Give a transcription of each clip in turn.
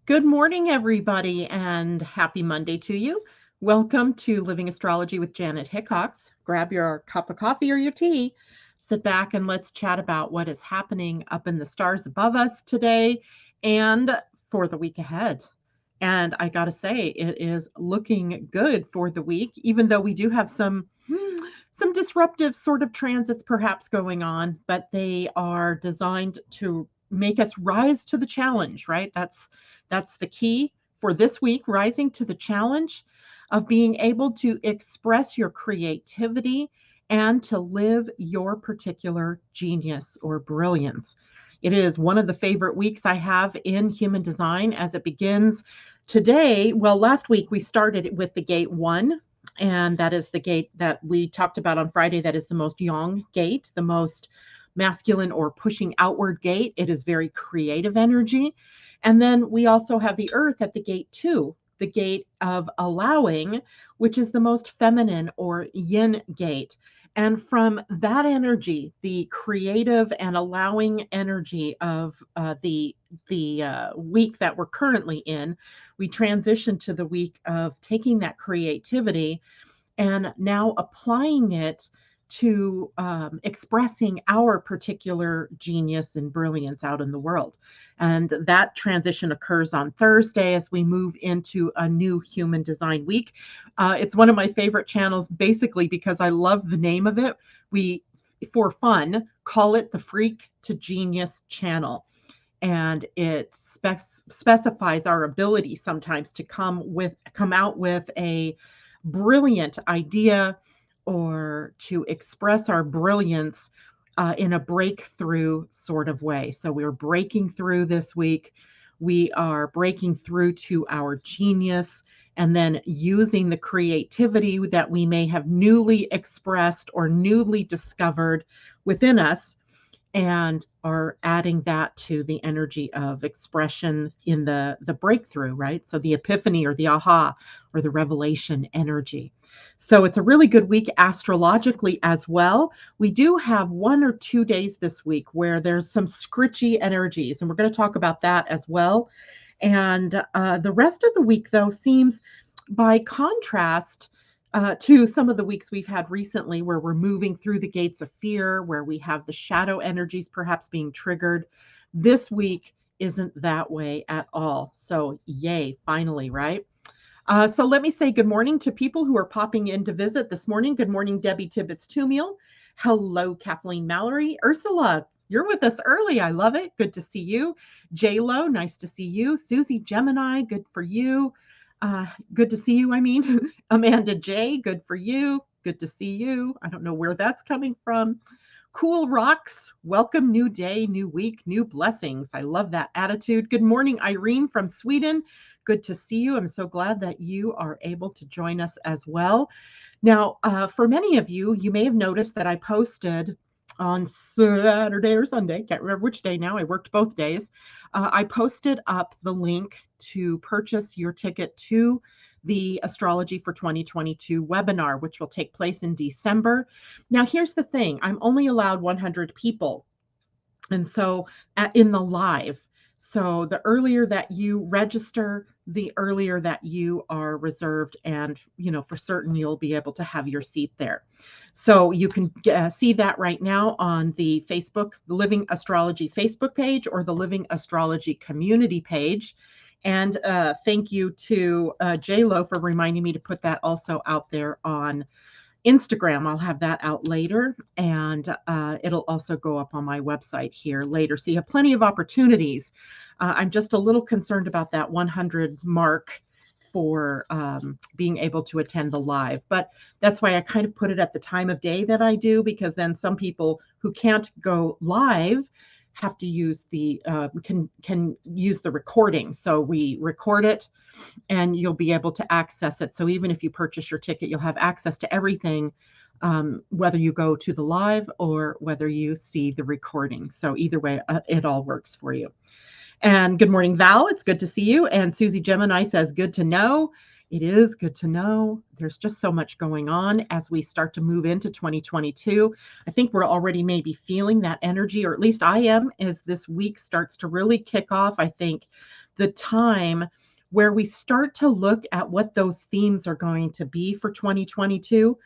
Good morning, everybody, and happy Monday to you. Welcome to Living Astrology with Janet Hickox. Grab your cup of coffee or your tea, sit back, and let's chat about what is happening up in the stars above us today and for the week ahead. And I got to say, it is looking good for the week, even though we do have some disruptive sort of transits perhaps going on, but they are designed to make us rise to the challenge, right? That's the key for this week, rising to the challenge of being able to express your creativity and to live your particular genius or brilliance. It is one of the favorite weeks I have in human design as it begins today. Well, last week we started with the gate 1, and that is the gate that we talked about on Friday. That is the most yang gate, the most masculine or pushing outward gate. It is very creative energy. And then we also have the earth at the gate 2, the gate of allowing, which is the most feminine or yin gate. And from that energy, the creative and allowing energy of the week that we're currently in, we transition to the week of taking that creativity and now applying it to expressing our particular genius and brilliance out in the world. And that transition occurs on Thursday as we move into a new human design week. It's one of my favorite channels, basically because I love the name of it. We, for fun, call it the Freak to Genius channel. And it specifies our ability sometimes to come out with a brilliant idea or to express our brilliance in a breakthrough sort of way. So we're breaking through this week. We are breaking through to our genius and then using the creativity that we may have newly expressed or newly discovered within us, and are adding that to the energy of expression in the breakthrough, right? So the epiphany or the aha or the revelation energy. So it's a really good week astrologically as well. We do have 1 or 2 days this week where there's some scritchy energies, and we're going to talk about that as well. And the rest of the week, though, seems by contrast to some of the weeks we've had recently where we're moving through the gates of fear, where we have the shadow energies perhaps being triggered. This week isn't that way at all. So yay, finally, right? So let me say good morning to people who are popping in to visit this morning. Good morning, Debbie Tibbetts-Tumiel. Hello, Kathleen Mallory. Ursula, you're with us early. I love it. Good to see you. J-Lo, nice to see you. Susie Gemini, good for you. Good to see you, I mean. Amanda J, good for you. Good to see you. I don't know where that's coming from. Cool Rocks, welcome, new day, new week, new blessings. I love that attitude. Good morning, Irene from Sweden. Good to see you. I'm so glad that you are able to join us as well. Now, for many of you, you may have noticed that I posted on Saturday or Sunday, can't remember which day now, I worked both days. I posted up the link to purchase your ticket to the Astrology for 2022 webinar, which will take place in December. Now, here's the thing. I'm only allowed 100 people. And so in the live, so the earlier that you register, the earlier that you are reserved, and for certain you'll be able to have your seat there. So you can see that right now on the Facebook, the Living Astrology Facebook page or the Living Astrology community page. And thank you to J-Lo for reminding me to put that also out there on Instagram. I'll have that out later, and it'll also go up on my website here later. So you have plenty of opportunities. I'm just a little concerned about that 100 mark for being able to attend the live, but that's why I kind of put it at the time of day that I do, because then some people who can't go live have to use the can use the recording. So we record it and you'll be able to access it. So even if you purchase your ticket, you'll have access to everything, whether you go to the live or whether you see the recording. So either way, it all works for you. And good morning, Val. It's good to see you. And Susie Gemini says, good to know. It is good to know. There's just so much going on as we start to move into 2022. I think we're already maybe feeling that energy, or at least I am, as this week starts to really kick off. I think the time where we start to look at what those themes are going to be for 2022.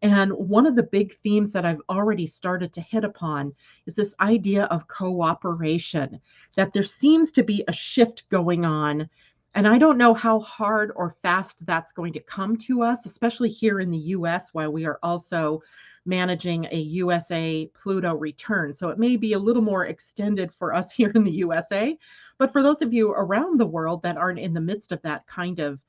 And one of the big themes that I've already started to hit upon is this idea of cooperation, that there seems to be a shift going on. And I don't know how hard or fast that's going to come to us, especially here in the US, while we are also managing a USA Pluto return. So it may be a little more extended for us here in the USA. But for those of you around the world that aren't in the midst of that kind of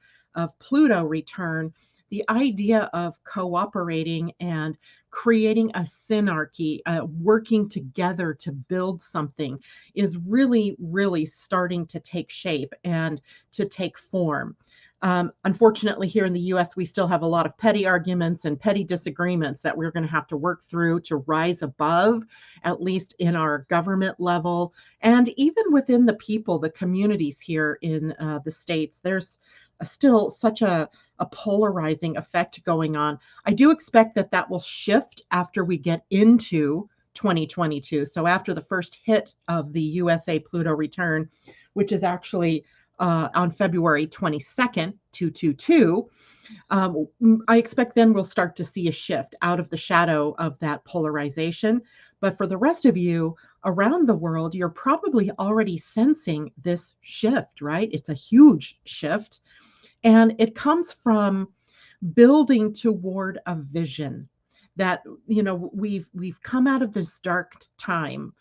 Pluto return, the idea of cooperating and creating a synarchy, working together to build something is really, really starting to take shape and to take form. Unfortunately, here in the US, we still have a lot of petty arguments and petty disagreements that we're going to have to work through to rise above, at least in our government level. And even within the people, the communities here in the States, there's still such a polarizing effect going on. I do expect that that will shift after we get into 2022. So after the first hit of the USA Pluto return, which is actually on February 22nd, 222, I expect then we'll start to see a shift out of the shadow of that polarization. But for the rest of you around the world, you're probably already sensing this shift, right? It's a huge shift. And it comes from building toward a vision that, we've come out of this dark time,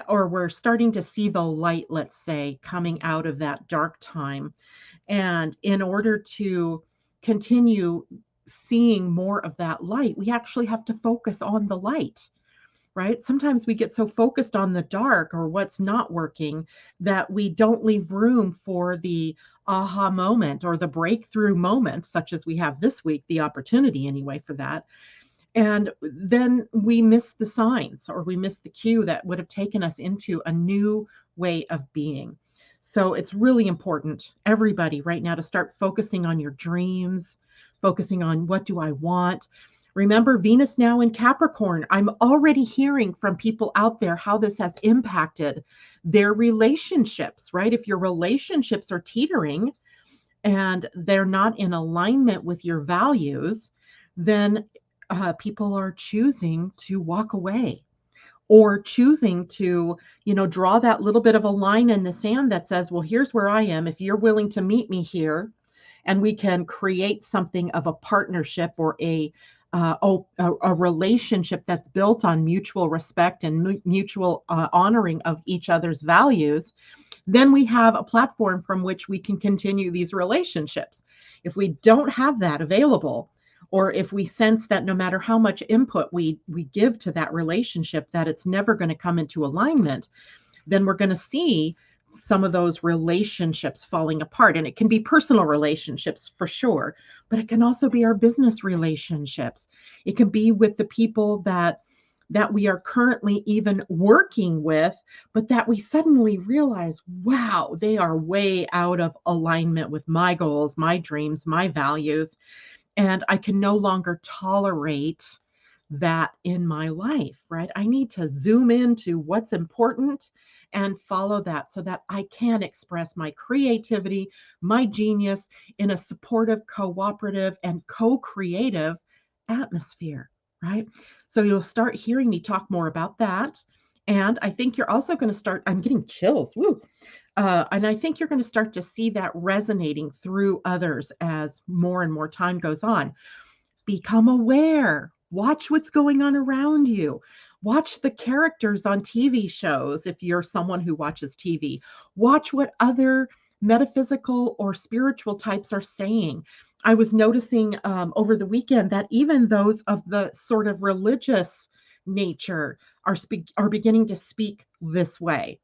or we're starting to see the light, let's say, coming out of that dark time. And in order to continue seeing more of that light, we actually have to focus on the light, right? Sometimes we get so focused on the dark or what's not working that we don't leave room for the aha moment or the breakthrough moment, such as we have this week, the opportunity anyway for that. And then we miss the signs or we miss the cue that would have taken us into a new way of being. So it's really important, everybody, right now to start focusing on your dreams, focusing on what do I want. Remember, Venus now in Capricorn. I'm already hearing from people out there how this has impacted their relationships, right? If your relationships are teetering and they're not in alignment with your values, then people are choosing to walk away or choosing to, draw that little bit of a line in the sand that says, well, here's where I am. If you're willing to meet me here and we can create something of a partnership or a relationship that's built on mutual respect and mutual honoring of each other's values, then we have a platform from which we can continue these relationships. If we don't have that available, or if we sense that no matter how much input we give to that relationship, that it's never going to come into alignment, then we're going to see some of those relationships falling apart. And it can be personal relationships for sure, but it can also be our business relationships. It can be with the people that we are currently even working with, but that we suddenly realize, wow, they are way out of alignment with my goals, my dreams, my values. And I can no longer tolerate that in my life, right? I need to zoom into what's important and follow that so that I can express my creativity, my genius in a supportive, cooperative, and co-creative atmosphere, right? So you'll start hearing me talk more about that. And I think you're also going to start, I'm getting chills, woo. And I think you're going to start to see that resonating through others as more and more time goes on. Become aware. Watch what's going on around you. Watch the characters on TV shows if you're someone who watches TV. Watch what other metaphysical or spiritual types are saying. I was noticing over the weekend that even those of the sort of religious nature are beginning to speak this way.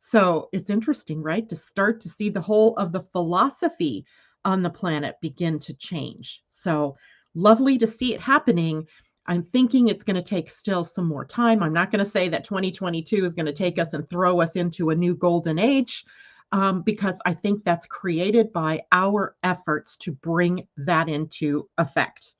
So it's interesting, right? To start to see the whole of the philosophy on the planet begin to change. So lovely to see it happening. I'm thinking it's going to take still some more time. I'm not going to say that 2022 is going to take us and throw us into a new golden age, because I think that's created by our efforts to bring that into effect.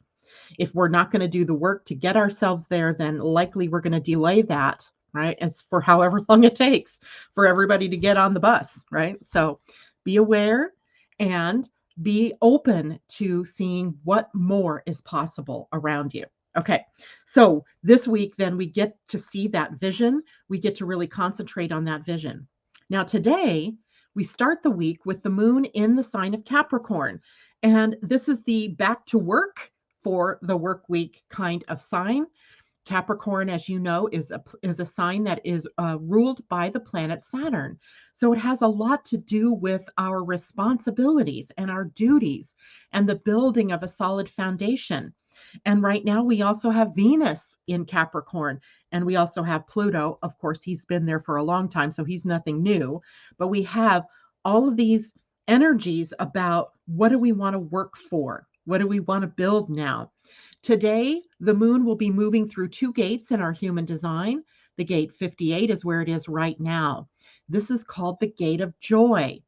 If we're not going to do the work to get ourselves there, then likely we're going to delay that, right? As for however long it takes for everybody to get on the bus, right? So be aware and be open to seeing what more is possible around you. Okay, so this week, then we get to see that vision. We get to really concentrate on that vision. Now, today, we start the week with the moon in the sign of Capricorn. And this is the back to work for the work week kind of sign. Capricorn, as you know, is a sign that is ruled by the planet Saturn. So it has a lot to do with our responsibilities and our duties and the building of a solid foundation. And right now we also have Venus in Capricorn, and we also have Pluto. Of course, he's been there for a long time, so he's nothing new. But we have all of these energies about what do we want to work for? What do we want to build now? Today, the moon will be moving through two gates in our human design. The gate 58 is where it is right now. This is called the Gate of Joy.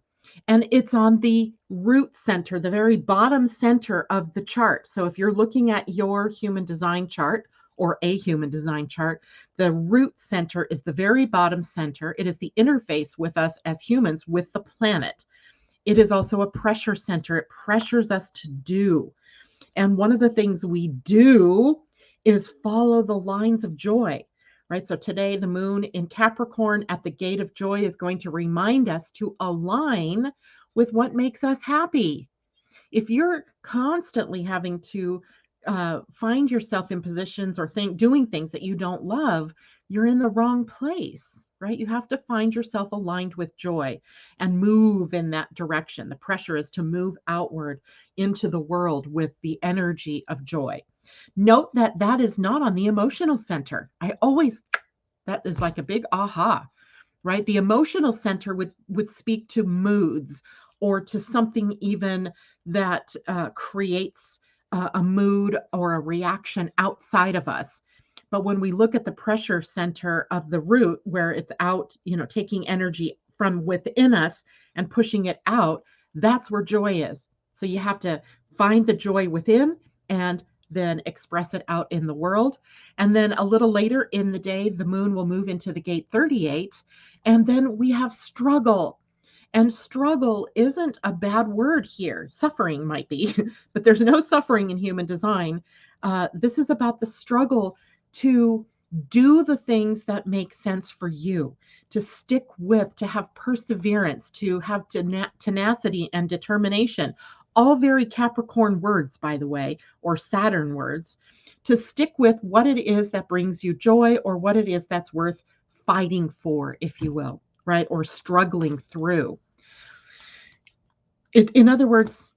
And it's on the root center, the very bottom center of the chart. So if you're looking at your human design chart or a human design chart, the root center is the very bottom center. It is the interface with us as humans with the planet. It is also a pressure center. It pressures us to do. And one of the things we do is follow the lines of joy, right? So today, the moon in Capricorn at the Gate of Joy is going to remind us to align with what makes us happy. If you're constantly having to find yourself in positions or doing things that you don't love, you're in the wrong place, right? You have to find yourself aligned with joy and move in that direction. The pressure is to move outward into the world with the energy of joy. Note that that is not on the emotional center. That is like a big aha, right? The emotional center would speak to moods or to something even that creates a mood or a reaction outside of us. But when we look at the pressure center of the root, where it's out, taking energy from within us and pushing it out, that's where joy is. So you have to find the joy within and then express it out in the world. And then a little later in the day, the moon will move into the gate 38. And then we have struggle. And struggle isn't a bad word here. Suffering might be, but there's no suffering in human design. This is about the struggle to do the things that make sense for you, to stick with, to have perseverance, to have tenacity and determination. All very Capricorn words, by the way, or Saturn words, to stick with what it is that brings you joy or what it is that's worth fighting for, if you will, right? Or struggling through. In other words,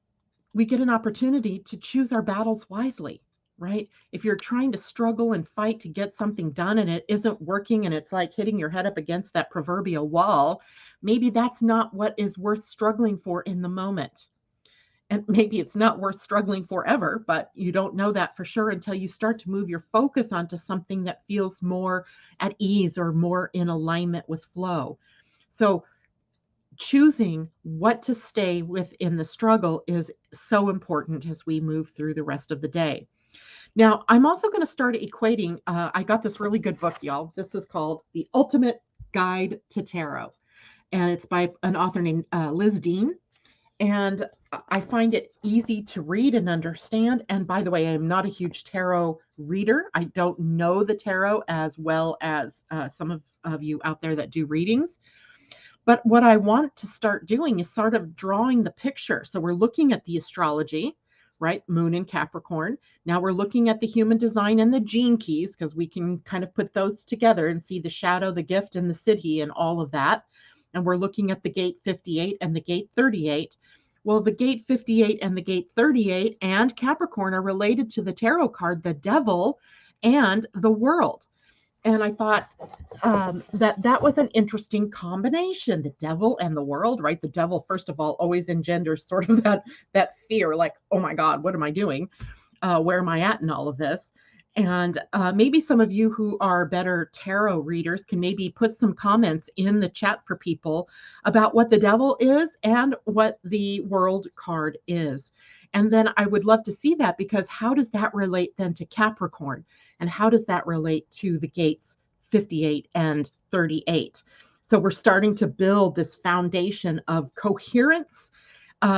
we get an opportunity to choose our battles wisely, right? If you're trying to struggle and fight to get something done and it isn't working and it's like hitting your head up against that proverbial wall, maybe that's not what is worth struggling for in the moment. And maybe it's not worth struggling forever, but you don't know that for sure until you start to move your focus onto something that feels more at ease or more in alignment with flow. So choosing what to stay with in the struggle is so important as we move through the rest of the day. Now, I'm also going to start equating. I got this really good book, y'all. This is called The Ultimate Guide to Tarot, and it's by an author named Liz Dean. And I find it easy to read and understand. And by the way, I am not a huge tarot reader. I don't know the tarot as well as some of you out there that do readings. But what I want to start doing is sort of drawing the picture. So we're looking at the astrology, right? Moon in Capricorn. Now we're looking at the human design and the gene keys, because we can kind of put those together and see the shadow, the gift, and the siddhi and all of that. And we're looking at the gate 58 and the gate 38. Well, the gate 58 and the gate 38 and Capricorn are related to the tarot card, the devil and the world. And I thought that was an interesting combination, the devil and the world, right? The devil, first of all, always engenders sort of that fear, like, oh my God, what am I doing? Where am I at in all of this? And maybe some of you who are better tarot readers can maybe put some comments in the chat for people about what the devil is and what the world card is. And then I would love to see that, because how does that relate then to Capricorn? And how does that relate to the gates 58 and 38? So we're starting to build this foundation of coherence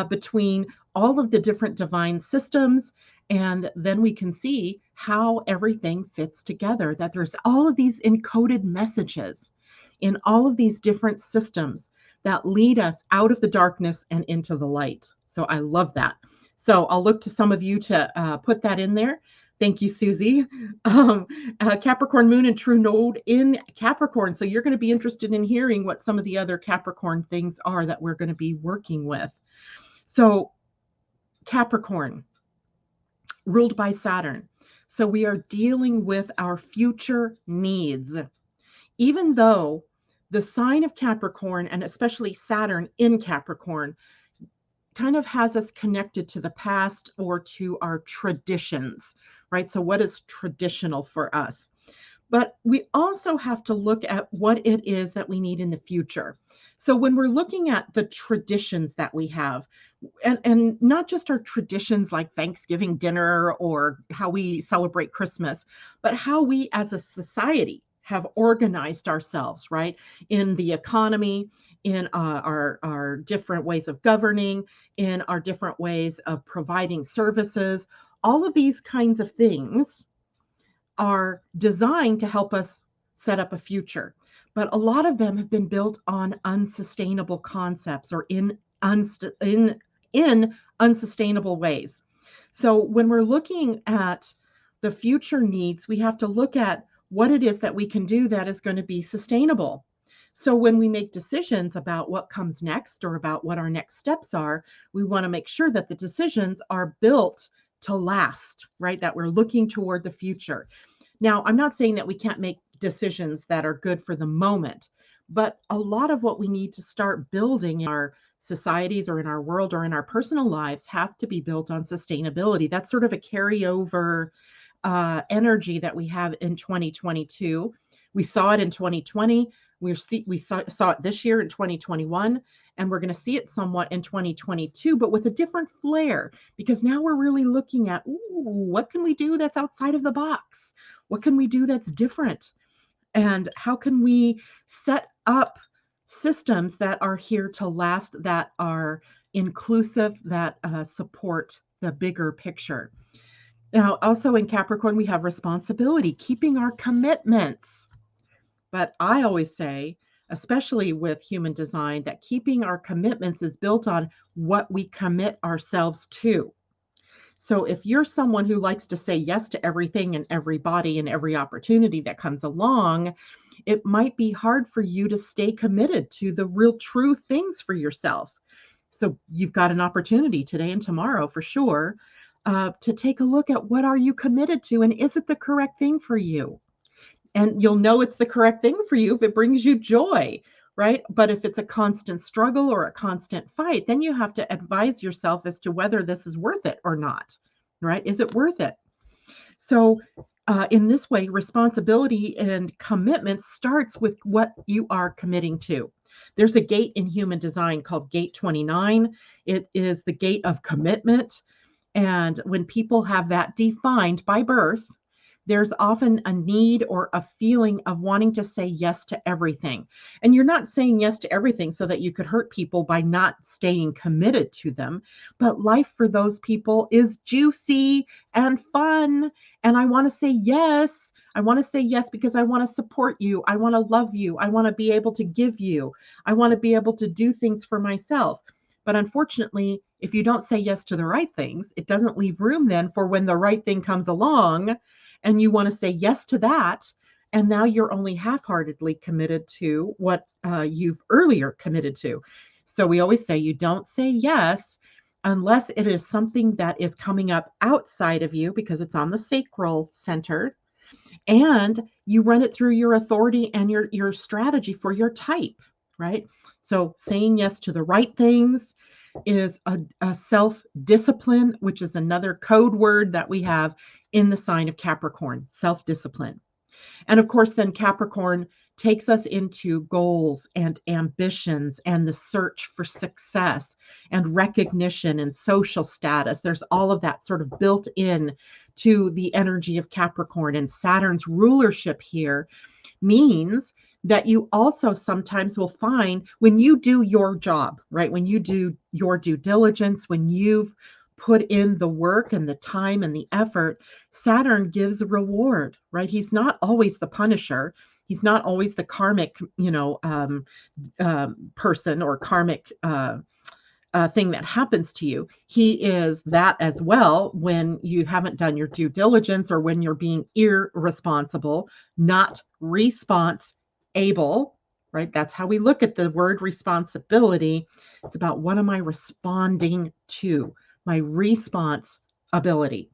between all of the different divine systems. And then we can see how everything fits together, that there's all of these encoded messages in all of these different systems that lead us out of the darkness and into the light. So I love that. So I'll look to some of you to put that in there. Thank you, Susie. Capricorn moon and true node in Capricorn. So you're going to be interested in hearing what some of the other Capricorn things are that we're going to be working with. So Capricorn, ruled by Saturn. So we are dealing with our future needs. Even though the sign of Capricorn, and especially Saturn in Capricorn, kind of has us connected to the past or to our traditions, right? So what is traditional for us? But we also have to look at what it is that we need in the future. So when we're looking at the traditions that we have, and not just our traditions like Thanksgiving dinner or how we celebrate Christmas, but how we as a society have organized ourselves, right? In the economy, in our different ways of governing, in our different ways of providing services, all of these kinds of things are designed to help us set up a future. But a lot of them have been built on unsustainable concepts or in unsustainable ways. So when we're looking at the future needs, we have to look at what it is that we can do that is going to be sustainable. So when we make decisions about what comes next or about what our next steps are, we want to make sure that the decisions are built to last, right? That we're looking toward the future. Now, I'm not saying that we can't make decisions that are good for the moment, but a lot of what we need to start building in our societies or in our world or in our personal lives have to be built on sustainability. That's sort of a carryover energy that we have in 2022. We saw it in 2020. We saw it this year in 2021, and we're going to see it somewhat in 2022, but with a different flair, because now we're really looking at, what can we do that's outside of the box? What can we do that's different? And how can we set up systems that are here to last, that are inclusive, that support the bigger picture? Now, also in Capricorn, we have responsibility, keeping our commitments. But I always say, especially with human design, that keeping our commitments is built on what we commit ourselves to. So if you're someone who likes to say yes to everything and everybody and every opportunity that comes along, it might be hard for you to stay committed to the real true things for yourself. So you've got an opportunity today and tomorrow for sure to take a look at what are you committed to, and is it the correct thing for you? And you'll know it's the correct thing for you if it brings you joy, right? But if it's a constant struggle or a constant fight, then you have to advise yourself as to whether this is worth it or not, right? Is it worth it? So in this way, responsibility and commitment starts with what you are committing to. There's a gate in human design called Gate 29. It is the gate of commitment. And when people have that defined by birth, there's often a need or a feeling of wanting to say yes to everything. And you're not saying yes to everything so that you could hurt people by not staying committed to them. But life for those people is juicy and fun. And I want to say yes. I want to say yes because I want to support you. I want to love you. I want to be able to give you. I want to be able to do things for myself. But unfortunately, if you don't say yes to the right things, it doesn't leave room then for when the right thing comes along and you want to say yes to that. And now you're only half-heartedly committed to what you've earlier committed to. So we always say you don't say yes unless it is something that is coming up outside of you because it's on the sacral center, and you run it through your authority and your strategy for your type, right? So saying yes to the right things is a self-discipline, which is another code word that we have in the sign of Capricorn, self-discipline. And of course, then Capricorn takes us into goals and ambitions and the search for success and recognition and social status. There's all of that sort of built in to the energy of Capricorn. And Saturn's rulership here means that you also sometimes will find when you do your job, right? When you do your due diligence, when you've put in the work and the time and the effort, Saturn gives a reward, right? He's not always the punisher. He's not always the karmic, person or karmic thing that happens to you. He is that as well when you haven't done your due diligence or when you're being irresponsible, not response able, right? That's how we look at the word responsibility. It's about what am I responding to? My response ability.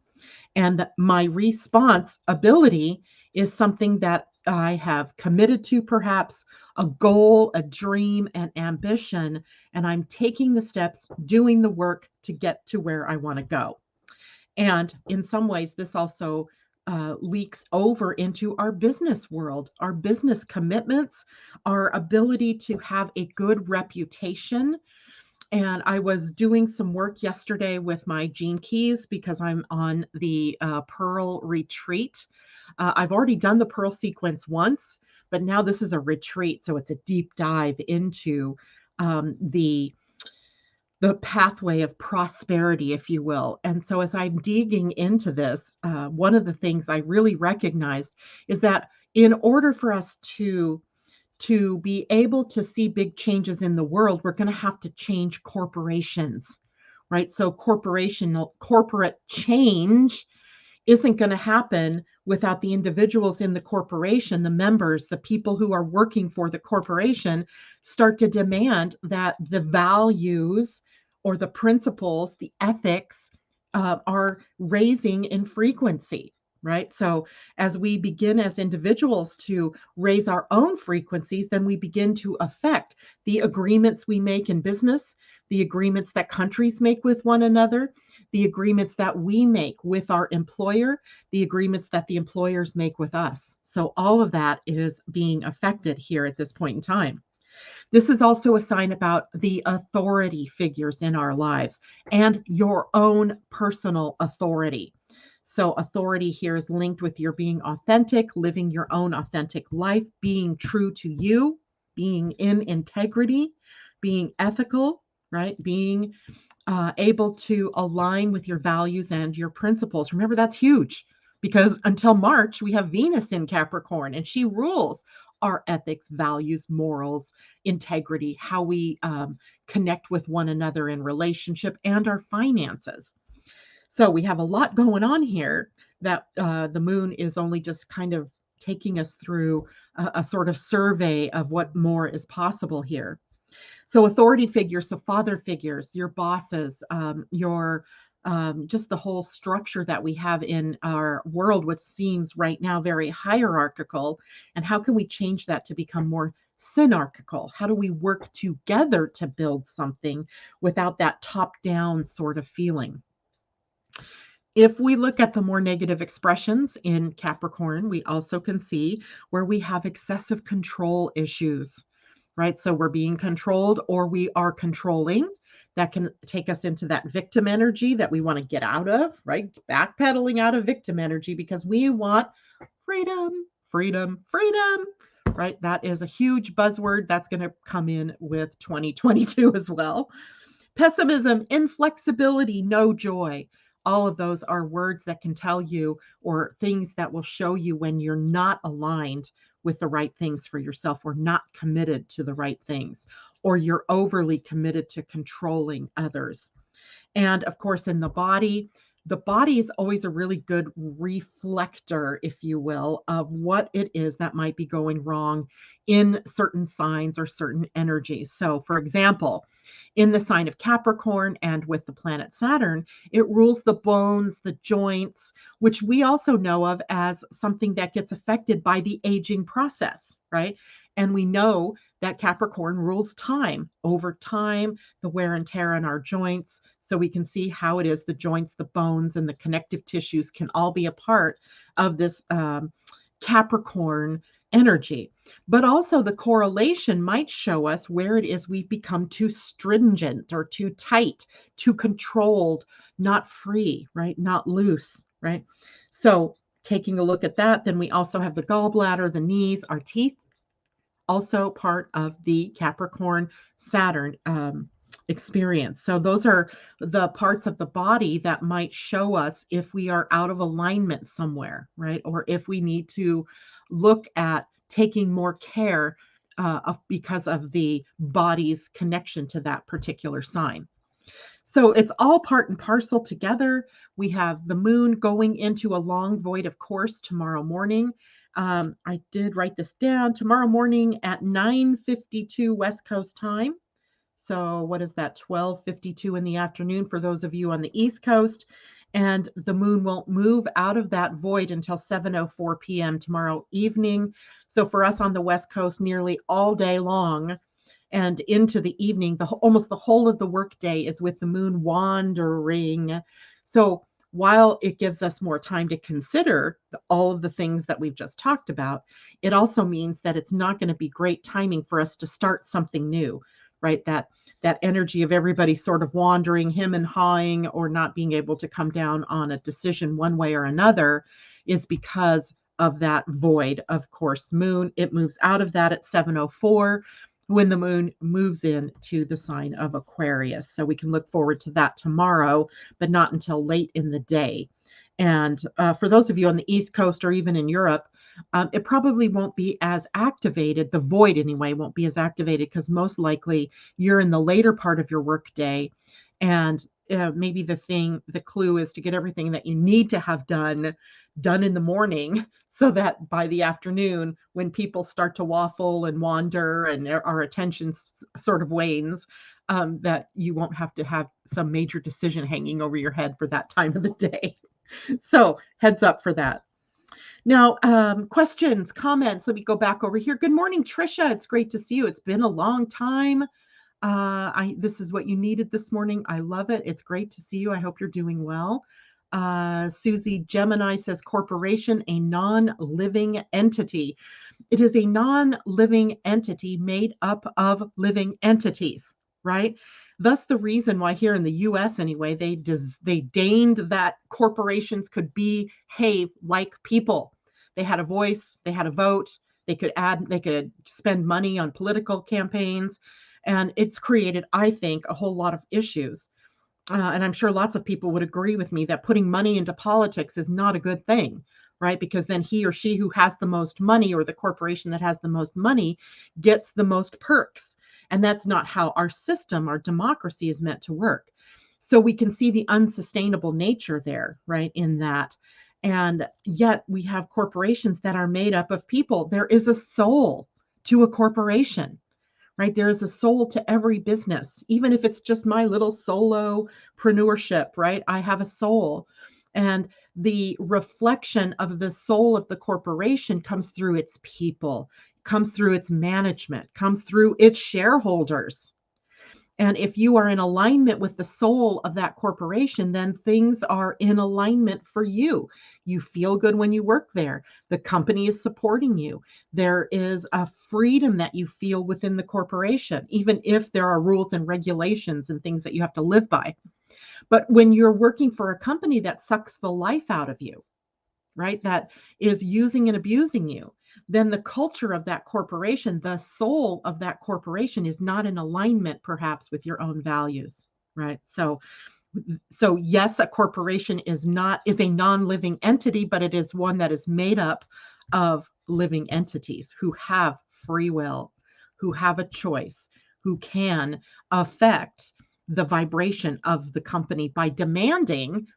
And my response ability is something that I have committed to, perhaps a goal, a dream, an ambition, and I'm taking the steps, doing the work to get to where I want to go. And in some ways, this also leaks over into our business world, our business commitments, our ability to have a good reputation. And I was doing some work yesterday with my gene keys because I'm on the Pearl retreat. I've already done the Pearl sequence once, but now this is a retreat. So it's a deep dive into the pathway of prosperity, if you will. And so as I'm digging into this, one of the things I really recognized is that in order for us to be able to see big changes in the world, we're going to have to change corporations, right? So corporate change isn't going to happen without the individuals in the corporation, the members, the people who are working for the corporation start to demand that the values or the principles, the ethics are raising in frequency, right? So as we begin as individuals to raise our own frequencies, then we begin to affect the agreements we make in business, the agreements that countries make with one another, the agreements that we make with our employer, the agreements that the employers make with us. So all of that is being affected here at this point in time. This is also a sign about the authority figures in our lives and your own personal authority. So authority here is linked with your being authentic, living your own authentic life, being true to you, being in integrity, being ethical, right? Being able to align with your values and your principles. Remember, that's huge because until March, we have Venus in Capricorn and she rules our ethics, values, morals, integrity, how we connect with one another in relationship, and our finances. So we have a lot going on here that the moon is only just kind of taking us through a sort of survey of what more is possible here. So authority figures, so father figures, your bosses, your just the whole structure that we have in our world, which seems right now very hierarchical. And how can we change that to become more synarchical? How do we work together to build something without that top-down sort of feeling? If we look at the more negative expressions in Capricorn, we also can see where we have excessive control issues, right? So we're being controlled or we are controlling. That can take us into that victim energy that we want to get out of, right? Backpedaling out of victim energy because we want freedom, freedom, freedom, right? That is a huge buzzword that's going to come in with 2022 as well. Pessimism, inflexibility, no joy. All of those are words that can tell you or things that will show you when you're not aligned with the right things for yourself or not committed to the right things, or you're overly committed to controlling others. And of course, in the body is always a really good reflector, if you will, of what it is that might be going wrong in certain signs or certain energies. So, for example, in the sign of Capricorn and with the planet Saturn, it rules the bones, the joints, which we also know of as something that gets affected by the aging process, right? And we know that Capricorn rules time. Over time, the wear and tear on our joints. So we can see how it is the joints, the bones, and the connective tissues can all be a part of this Capricorn energy. But also the correlation might show us where it is we've become too stringent or too tight, too controlled, not free, right? Not loose, right? So taking a look at that, then we also have the gallbladder, the knees, our teeth. also part of the Capricorn Saturn experience. So those are the parts of the body that might show us if we are out of alignment somewhere, right? Or if we need to look at taking more care because of the body's connection to that particular sign. So it's all part and parcel together. We have the moon going into a long void of course tomorrow morning. I did write this down tomorrow morning at 9:52 West Coast time. So what is that? 12:52 in the afternoon for those of you on the East Coast. And the moon won't move out of that void until 7:04 p.m. tomorrow evening. So for us on the West Coast, nearly all day long and into the evening, almost the whole of the workday is with the moon wandering. So while it gives us more time to consider all of the things that we've just talked about, it also means that it's not going to be great timing for us to start something new, right? That energy of everybody sort of wandering, him and hawing, or not being able to come down on a decision one way or another is because of that void. Of course, moon, it moves out of that at 7:04 when the moon moves into the sign of Aquarius. So we can look forward to that tomorrow, but not until late in the day. And for those of you on the East Coast or even in Europe, it probably won't be as activated. The void, anyway, won't be as activated because most likely you're in the later part of your workday. And maybe the clue is to get everything that you need to have done in the morning so that by the afternoon, when people start to waffle and wander and our attention sort of wanes, that you won't have to have some major decision hanging over your head for that time of the day. So heads up for that. Now, questions, comments. Let me go back over here. Good morning, Trisha. It's great to see you. It's been a long time. This is what you needed this morning. I love it. It's great to see you. I hope you're doing well. Susie Gemini says corporation, a non-living entity. It is a non-living entity made up of living entities, right? Thus the reason why here in the US anyway, they deigned that corporations could behave like people. They had a voice, they had a vote, they could spend money on political campaigns, and it's created, I think, a whole lot of issues. And I'm sure lots of people would agree with me that putting money into politics is not a good thing, right? Because then he or she who has the most money, or the corporation that has the most money, gets the most perks. And that's not how our system, our democracy is meant to work. So we can see the unsustainable nature there, right, in that. And yet we have corporations that are made up of people. There is a soul to a corporation, right? There is a soul to every business, even if it's just my little solopreneurship, right? I have a soul. And the reflection of the soul of the corporation comes through its people, comes through its management, comes through its shareholders. And if you are in alignment with the soul of that corporation, then things are in alignment for you. You feel good when you work there. The company is supporting you. There is a freedom that you feel within the corporation, even if there are rules and regulations and things that you have to live by. But when you're working for a company that sucks the life out of you, right, that is using and abusing you, then the culture of that corporation, the soul of that corporation, is not in alignment perhaps with your own values, right? So yes, a corporation is a non-living entity, but it is one that is made up of living entities who have free will, who have a choice, who can affect the vibration of the company by commanding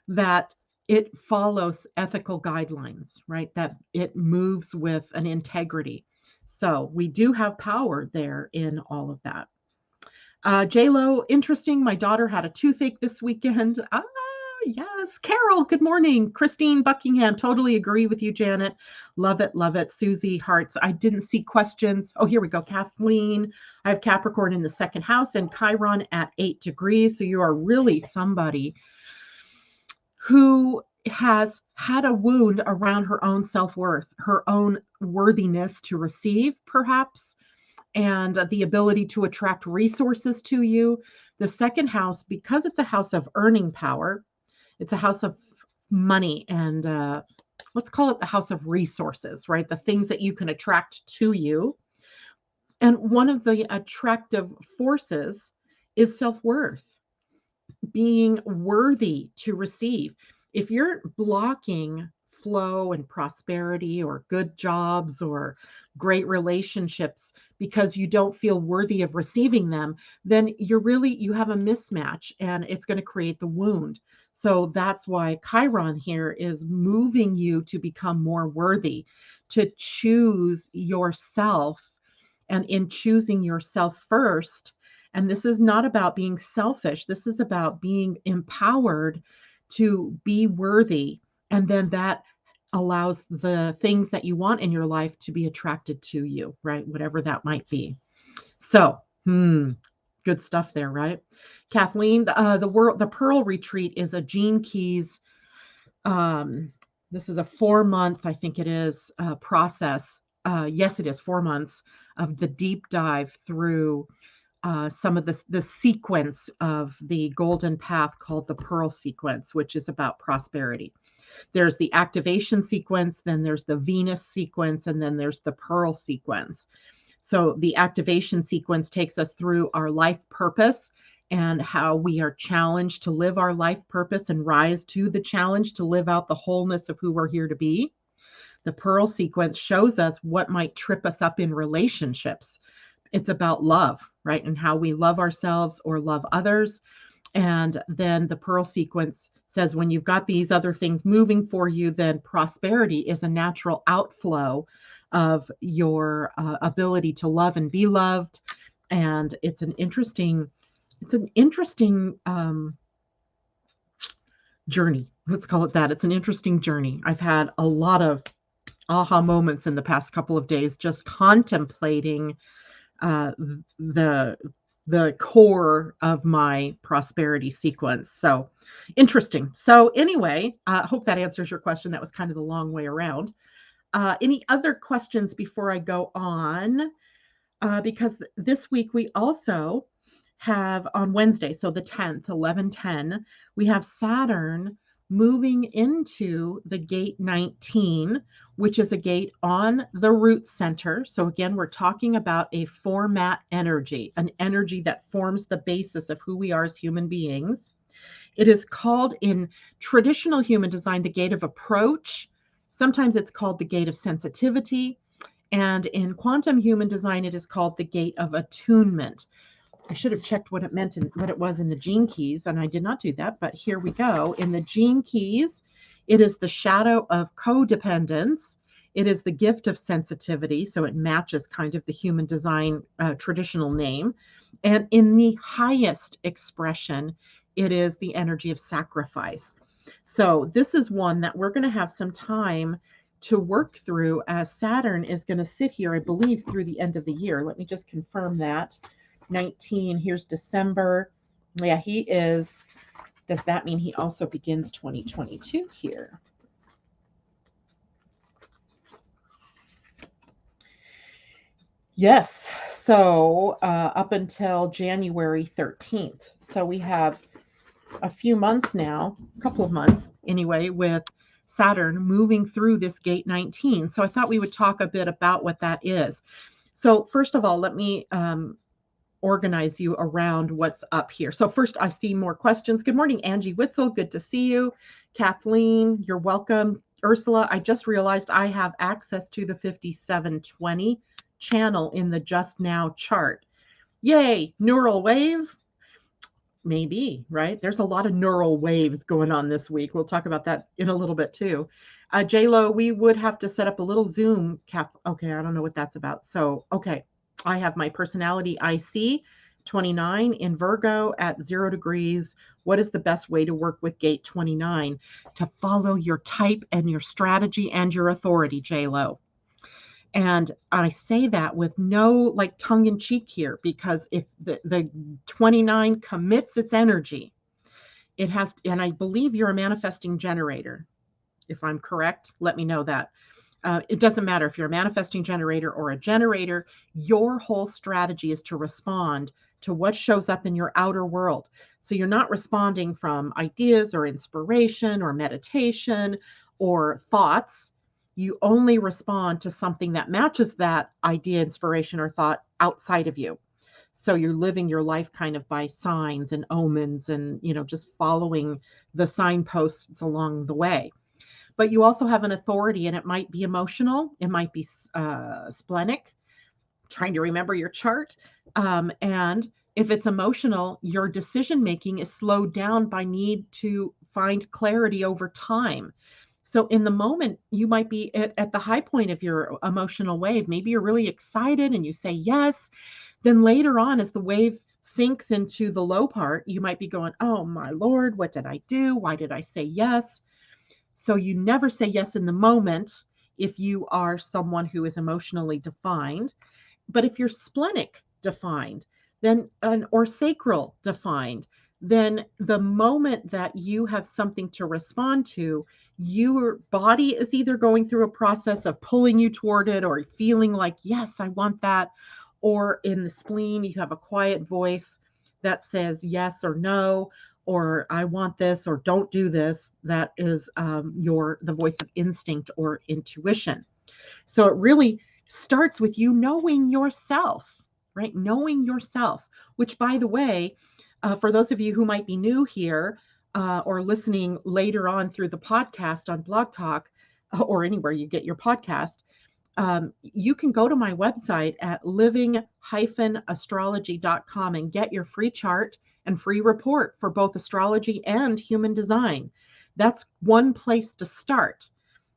that it follows ethical guidelines, right? That it moves with an integrity. So we do have power there in all of that. J-Lo, interesting. My daughter had a toothache this weekend. Yes. Carol, good morning. Christine Buckingham, totally agree with you, Janet. Love it, love it. Susie, hearts. I didn't see questions. Oh, here we go. Kathleen, I have Capricorn in the second house and Chiron at 8 degrees. So you are really somebody who has had a wound around her own self-worth, her own worthiness to receive, perhaps, and the ability to attract resources to you. The second house, because it's a house of earning power, it's a house of money and let's call it the house of resources, right? The things that you can attract to you. And one of the attractive forces is self-worth, being worthy to receive. If you're blocking flow and prosperity or good jobs or great relationships because you don't feel worthy of receiving them, then you have a mismatch and it's going to create the wound. So that's why Chiron here is moving you to become more worthy, to choose yourself. And in choosing yourself first, and this is not about being selfish, this is about being empowered to be worthy. And then that allows the things that you want in your life to be attracted to you, right? Whatever that might be. So, good stuff there, right? Kathleen, the Pearl Retreat is a Gene Keys. This is a 4-month, I think it is, process. Yes, it is 4 months of the deep dive through some of the sequence of the golden path called the Pearl sequence, which is about prosperity. There's the activation sequence, then there's the Venus sequence, and then there's the Pearl sequence. So the activation sequence takes us through our life purpose and how we are challenged to live our life purpose and rise to the challenge to live out the wholeness of who we're here to be. The Pearl sequence shows us what might trip us up in relationships. It's about love, right? And how we love ourselves or love others. And then the Pearl sequence says when you've got these other things moving for you, then prosperity is a natural outflow of your ability to love and be loved. And it's an interesting journey. Let's call it that. It's an interesting journey. I've had a lot of aha moments in the past couple of days just contemplating the core of my prosperity sequence. So interesting. So anyway, I hope that answers your question. That was kind of the long way around. Any other questions before I go on? Because this week we also have on Wednesday, so the 10th, 11/10, we have Saturn moving into the gate 19, which is a gate on the root center. So again, we're talking about a format energy, an energy that forms the basis of who we are as human beings. It is called in traditional human design the gate of approach. Sometimes it's called the gate of sensitivity. And in quantum human design, it is called the gate of attunement. I should have checked what it meant and what it was in the Gene Keys, and I did not do that, but here we go. In the Gene Keys, it is the shadow of codependence. It is the gift of sensitivity, so it matches kind of the human design traditional name. And in the highest expression, it is the energy of sacrifice. So this is one that we're going to have some time to work through as Saturn is going to sit here, I believe, through the end of the year. Let me just confirm that. 19, here's December. Yeah, he is. Does that mean he also begins 2022 here? Yes. So up until January 13th. So we have a few months now, a couple of months anyway, with Saturn moving through this gate 19. So I thought we would talk a bit about what that is. So first of all, let me organize you around what's up here. So first, I see more questions. Good morning, Angie Witzel. Good to see you. Kathleen, you're welcome. Ursula, I just realized I have access to the 5720 channel in the Just Now chart. Yay, neural wave. Maybe, right? There's a lot of neural waves going on this week. We'll talk about that in a little bit too. J-Lo, we would have to set up a little Zoom. Okay, I don't know what that's about. So, okay, I have my personality IC 29 in Virgo at 0 degrees. What is the best way to work with gate 29? To follow your type and your strategy and your authority, J-Lo. And I say that with no like tongue in cheek here, because if the 29 commits its energy, it has to, and I believe you're a manifesting generator. If I'm correct, let me know that. It doesn't matter if you're a manifesting generator or a generator, your whole strategy is to respond to what shows up in your outer world. So you're not responding from ideas or inspiration or meditation or thoughts. You only respond to something that matches that idea, inspiration, or thought outside of you. So you're living your life kind of by signs and omens and, just following the signposts along the way. But you also have an authority, and it might be emotional, it might be splenic, trying to remember your chart. And if it's emotional, your decision making is slowed down by need to find clarity over time. So in the moment, you might be at the high point of your emotional wave. Maybe you're really excited and you say yes. Then later on, as the wave sinks into the low part, you might be going, oh my Lord, what did I do? Why did I say yes? So you never say yes in the moment if you are someone who is emotionally defined. But if you're splenic defined, then or sacral defined, then the moment that you have something to respond to, your body is either going through a process of pulling you toward it or feeling like, yes, I want that. Or in the spleen, you have a quiet voice that says yes or no, or I want this, or don't do this. That is the voice of instinct or intuition. So it really starts with you knowing yourself, right? Knowing yourself, which, by the way, for those of you who might be new here or listening later on through the podcast on Blog Talk or anywhere you get your podcast, you can go to my website at living-astrology.com and get your free chart and free report for both astrology and human design. That's one place to start,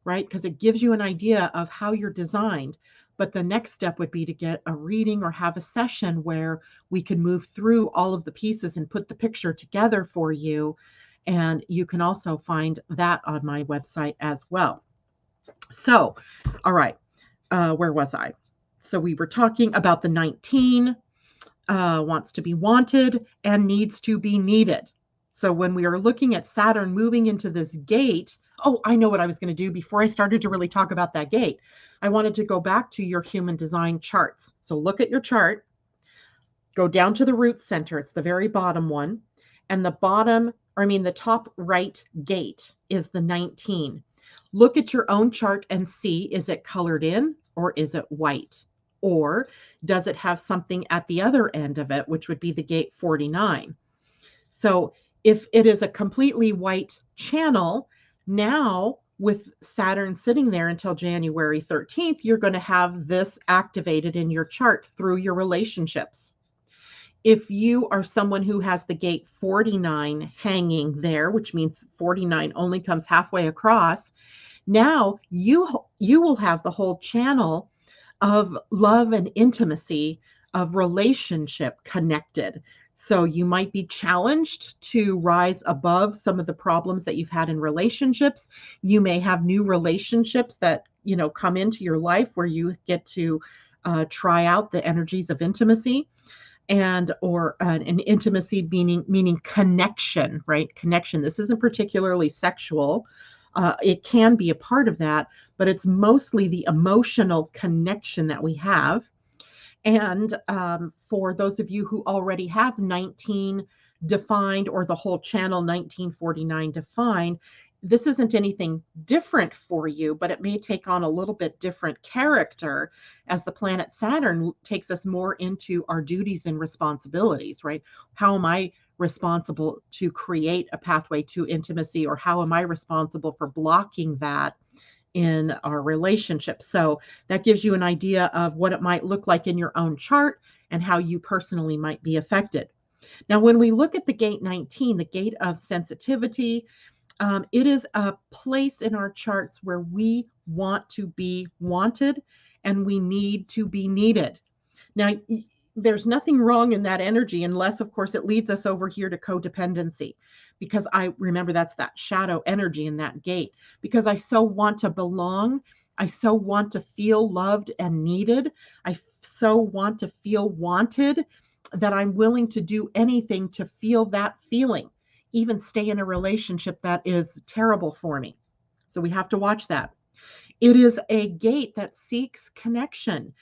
right? Because it gives you an idea of how you're designed. But the next step would be to get a reading or have a session where we can move through all of the pieces and put the picture together for you. And you can also find that on my website as well. So, all right, where was I? So we were talking about the 19 wants to be wanted and needs to be needed. So when we are looking at Saturn moving into this gate, oh, I know what I was going to do before I started to really talk about that gate. I wanted to go back to your human design charts. So look at your chart, go down to the root center. It's the very bottom one. And the top right gate is the 19. Look at your own chart and see, is it colored in or is it white? Or does it have something at the other end of it, which would be the gate 49? So if it is a completely white channel, now with Saturn sitting there until January 13th, you're going to have this activated in your chart through your relationships. If you are someone who has the gate 49 hanging there, which means 49 only comes halfway across, now you will have the whole channel of love and intimacy, of relationship connected. So you might be challenged to rise above some of the problems that you've had in relationships. You may have new relationships that, come into your life where you get to try out the energies of intimacy or an intimacy meaning connection, right? Connection. This isn't particularly sexual. It can be a part of that, but it's mostly the emotional connection that we have. And for those of you who already have 19 defined or the whole channel 1949 defined, this isn't anything different for you, but it may take on a little bit different character as the planet Saturn takes us more into our duties and responsibilities, right? How am I responsible to create a pathway to intimacy, or how am I responsible for blocking that in our relationship? So that gives you an idea of what it might look like in your own chart and how you personally might be affected. Now, when we look at the gate 19, the gate of sensitivity, it is a place in our charts where we want to be wanted and we need to be needed. Now, there's nothing wrong in that energy unless, of course, it leads us over here to codependency, because I remember that's that shadow energy in that gate, because I so want to belong. I so want to feel loved and needed. I so want to feel wanted that I'm willing to do anything to feel that feeling, even stay in a relationship that is terrible for me. So we have to watch that. It is a gate that seeks connection,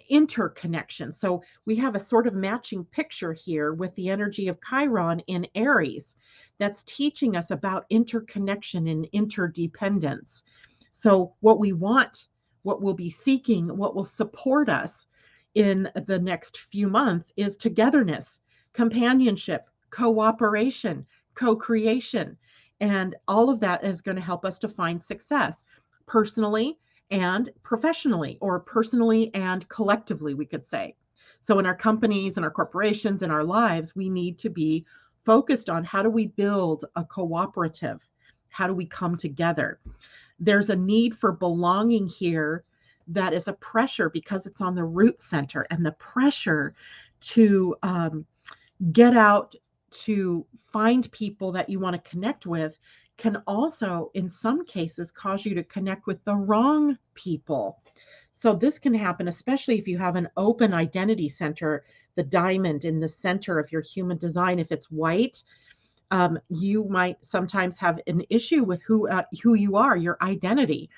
interconnection. So we have a sort of matching picture here with the energy of Chiron in Aries. that's teaching us about interconnection and interdependence. So what we want, what we'll be seeking, what will support us in the next few months is togetherness, companionship, cooperation, co-creation. And all of that is going to help us to find success personally and professionally, or personally and collectively, we could say. So in our companies and our corporations and our lives, we need to be focused on how do we build a cooperative? How do we come together? There's a need for belonging here that is a pressure because it's on the root center, and the pressure to get out, to find people that you want to connect with, can also, in some cases, cause you to connect with the wrong people. So this can happen, especially if you have an open identity center, the diamond in the center of your human design. If it's white, you might sometimes have an issue with who you are, your identity.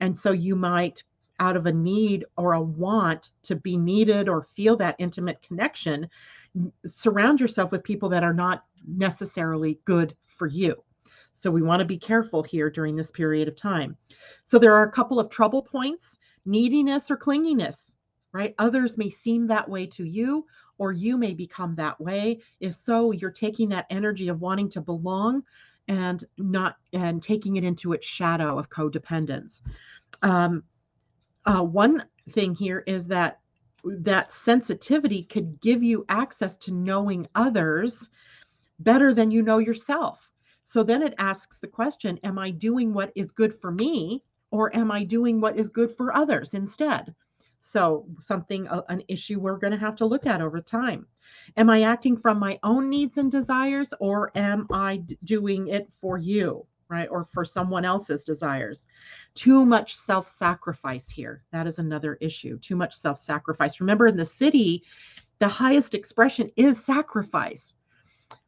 And so you might, out of a need or a want to be needed or feel that intimate connection, surround yourself with people that are not necessarily good for you. So we want to be careful here during this period of time. So there are a couple of trouble points: neediness or clinginess, right? Others may seem that way to you, or you may become that way. If so, you're taking that energy of wanting to belong and taking it into its shadow of codependence. One thing here is that sensitivity could give you access to knowing others better than you know yourself. So then it asks the question, am I doing what is good for me, or am I doing what is good for others instead? So an issue we're going to have to look at over time. Am I acting from my own needs and desires, or am I doing it for you, right? Or for someone else's desires? Too much self-sacrifice here. That is another issue. Too much self-sacrifice. Remember, in the city, the highest expression is sacrifice.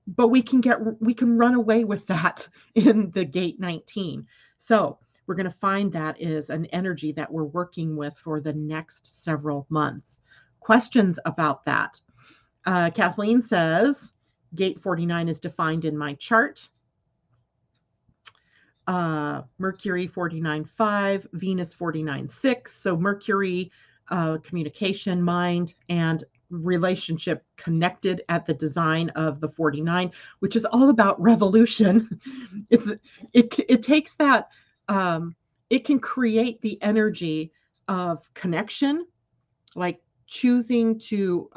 But we can run away with that in the gate 19. So we're going to find that is an energy that we're working with for the next several months. Questions about that? Kathleen says, gate 49 is defined in my chart. Mercury 49.5, Venus 49.6. So Mercury, communication, mind, and relationship connected at the design of the 49, which is all about revolution. It takes that, it can create the energy of connection, like choosing to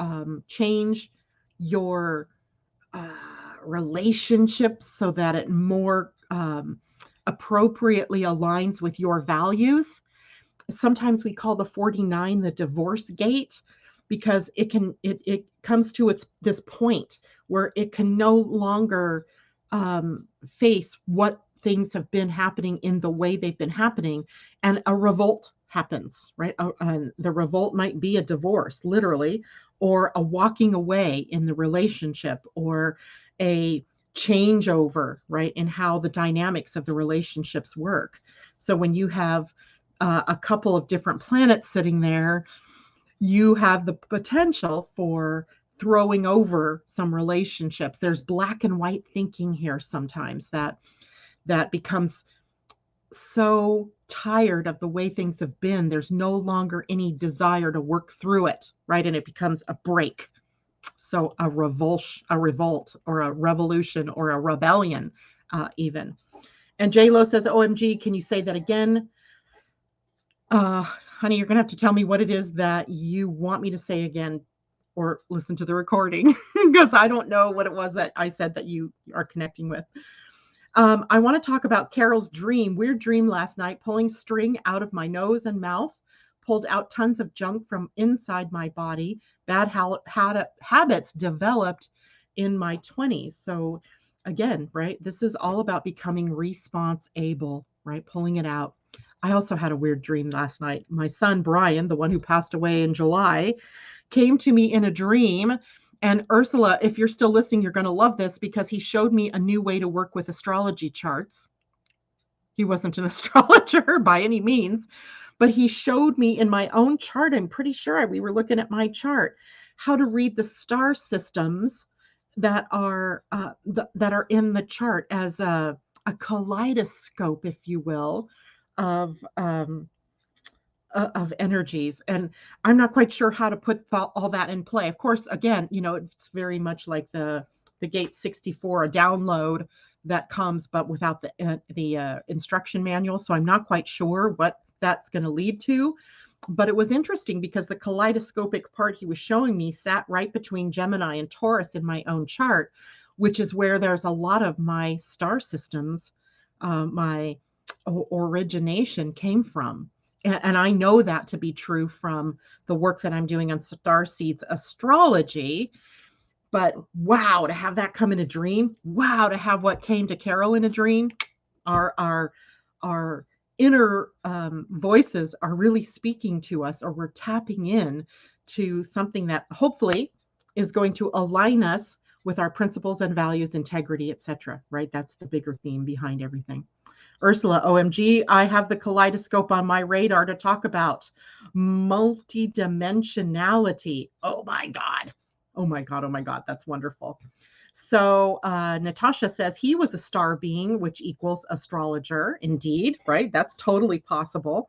change your relationships so that it more appropriately aligns with your values. Sometimes we call the 49 the divorce gate, because it comes to this point where it can no longer face what things have been happening in the way they've been happening, and a revolt happens, right? The revolt might be a divorce, literally, or a walking away in the relationship, or a changeover, right, in how the dynamics of the relationships work. So when you have a couple of different planets sitting there, you have the potential for throwing over some relationships. There's black and white thinking here sometimes that becomes so tired of the way things have been. There's no longer any desire to work through it, right? And it becomes a break. So a revolt, or a revolution, or a rebellion, even. And J-Lo says, OMG, can you say that again? Honey, you're going to have to tell me what it is that you want me to say again, or listen to the recording, because I don't know what it was that I said that you are connecting with. I want to talk about Carol's dream. Weird dream last night, pulling string out of my nose and mouth, pulled out tons of junk from inside my body. Bad habits developed in my 20s. So again, right, this is all about becoming response-able, right? Pulling it out. I also had a weird dream last night. My son, Brian, the one who passed away in July, came to me in a dream. And Ursula, if you're still listening, you're going to love this, because he showed me a new way to work with astrology charts. He wasn't an astrologer by any means, but he showed me in my own chart. I'm pretty sure we were looking at my chart, how to read the star systems that are that are in the chart as a kaleidoscope, if you will, of of energies. And I'm not quite sure how to put all that in play. Of course, again, it's very much like the Gate 64, a download that comes, but without the instruction manual. So I'm not quite sure what that's going to lead to. But it was interesting because the kaleidoscopic part he was showing me sat right between Gemini and Taurus in my own chart, which is where there's a lot of my star systems, my origination came from. And I know that to be true from the work that I'm doing on Starseeds Astrology. But wow, to have that come in a dream, wow, to have what came to Carol in a dream, our inner voices are really speaking to us, or we're tapping in to something that hopefully is going to align us with our principles and values, integrity, etc. Right? That's the bigger theme behind everything. Ursula, OMG, I have the kaleidoscope on my radar to talk about multidimensionality. Oh my God. Oh my God. Oh my God. That's wonderful. So Natasha says he was a star being, which equals astrologer. Indeed, right? That's totally possible.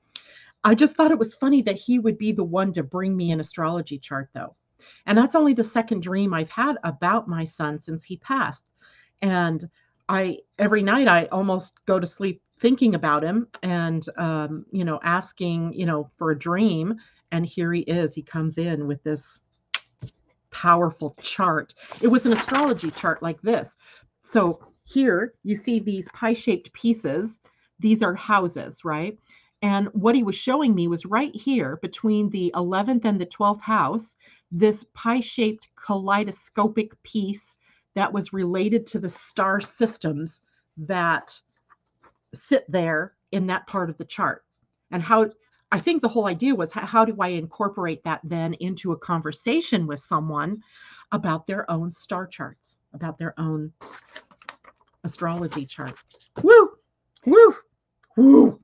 I just thought it was funny that he would be the one to bring me an astrology chart, though. And that's only the second dream I've had about my son since he passed. And every night I almost go to sleep thinking about him and, asking, for a dream. And here he is. He comes in with this powerful chart. It was an astrology chart like this. So here you see these pie-shaped pieces. These are houses, right? And what he was showing me was right here between the 11th and the 12th house, this pie-shaped kaleidoscopic piece that was related to the star systems that sit there in that part of the chart. And how I think the whole idea was, how do I incorporate that then into a conversation with someone about their own star charts, about their own astrology chart. Woo, woo, woo.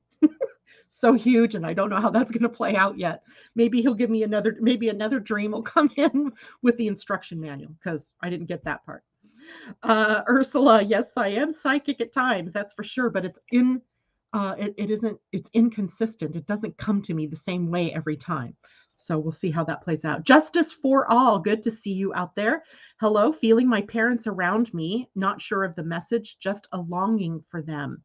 So huge, and I don't know how that's going to play out yet. Maybe he'll give me maybe another dream will come in with the instruction manual, because I didn't get that part. Ursula, yes, I am psychic at times, that's for sure, but it's inconsistent. It doesn't come to me the same way every time. So we'll see how that plays out. Justice for all. Good to see you out there. Hello, feeling my parents around me, not sure of the message, just a longing for them.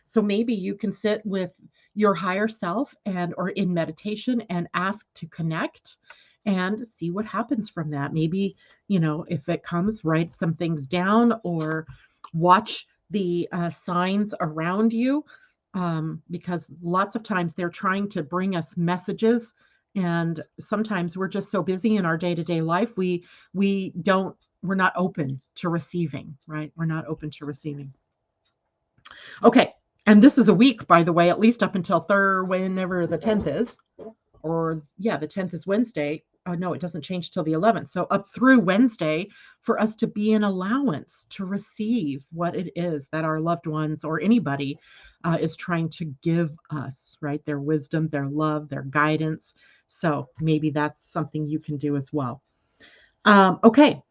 So maybe you can sit with your higher self or in meditation and ask to connect and see what happens from that. Maybe, if it comes, write some things down or watch the signs around you, because lots of times they're trying to bring us messages. And sometimes we're just so busy in our day-to-day life, we're not open to receiving, right? We're not open to receiving. Okay. And this is a week, by the way, at least up until whenever the 10th is, or yeah, the 10th is Wednesday. No, it doesn't change till the 11th. So up through Wednesday, for us to be an allowance to receive what it is that our loved ones or anybody is trying to give us, right? Their wisdom, their love, their guidance. So maybe that's something you can do as well. Okay.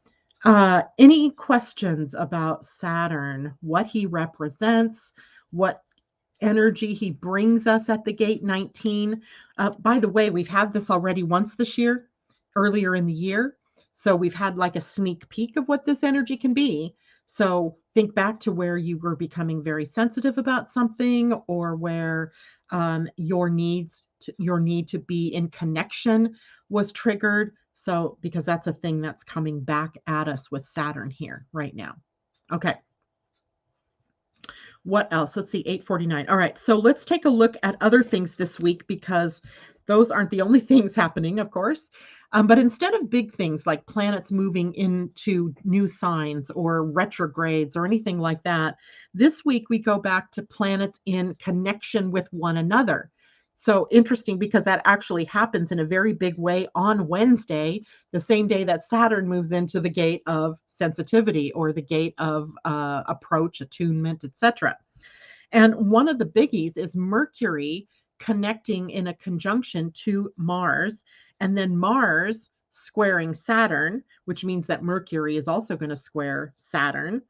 Any questions about Saturn, what he represents, what energy he brings us at the gate 19? By the way, we've had this already once this year, earlier in the year. So we've had like a sneak peek of what this energy can be. So think back to where you were becoming very sensitive about something, or where your need to be in connection was triggered. So because that's a thing that's coming back at us with Saturn here right now. Okay. What else? Let's see, 8:49. All right, so let's take a look at other things this week, because those aren't the only things happening, of course. But instead of big things like planets moving into new signs or retrogrades or anything like that, this week we go back to planets in connection with one another. So interesting, because that actually happens in a very big way on Wednesday, the same day that Saturn moves into the gate of sensitivity, or the gate of approach, attunement, etc. And one of the biggies is Mercury connecting in a conjunction to Mars, and then Mars squaring Saturn, which means that Mercury is also going to square Saturn.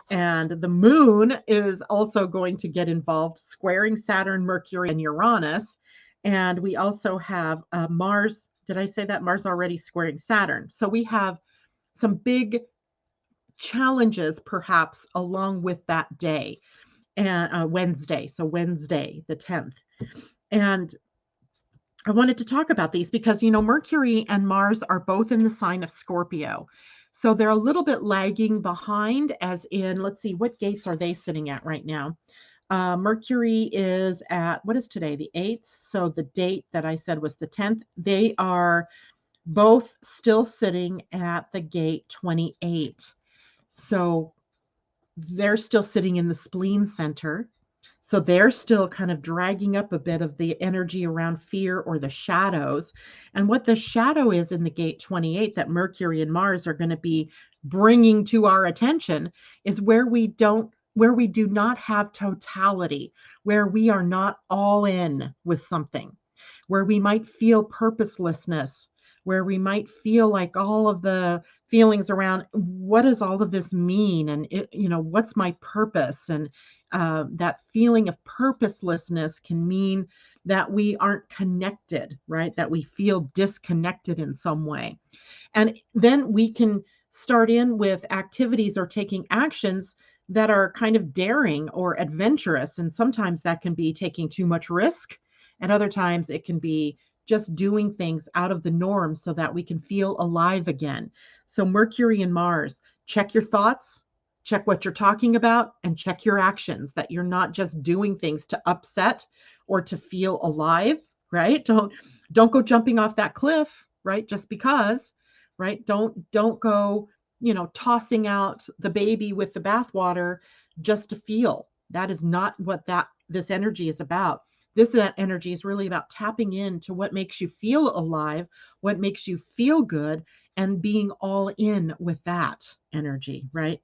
And the moon is also going to get involved, squaring Saturn, Mercury, and Uranus. And we also have Mars. Did I say that? Mars already squaring Saturn. So we have some big challenges, perhaps, along with that day, and Wednesday. So Wednesday, the 10th. And I wanted to talk about these because, Mercury and Mars are both in the sign of Scorpio. So they're a little bit lagging behind, as in, let's see, what gates are they sitting at right now? Mercury is at, what is today? The 8th. So the date that I said was the 10th. They are both still sitting at the gate 28. So they're still sitting in the spleen center. So they're still kind of dragging up a bit of the energy around fear or the shadows. And what the shadow is in the gate 28 that Mercury and Mars are going to be bringing to our attention is where we do not have totality, where we are not all in with something, where we might feel purposelessness, where we might feel like all of the feelings around what does all of this mean, and what's my purpose, and that feeling of purposelessness can mean that we aren't connected, right? That we feel disconnected in some way. And then we can start in with activities or taking actions that are kind of daring or adventurous. And sometimes that can be taking too much risk. And other times it can be just doing things out of the norm so that we can feel alive again. So Mercury and Mars, check your thoughts, check what you're talking about, and check your actions, that you're not just doing things to upset or to feel alive, right? Don't go jumping off that cliff, right? Just because, right? Don't go, tossing out the baby with the bathwater just to feel. That is not what this energy is about. This energy is really about tapping into what makes you feel alive, what makes you feel good, and being all in with that energy, right?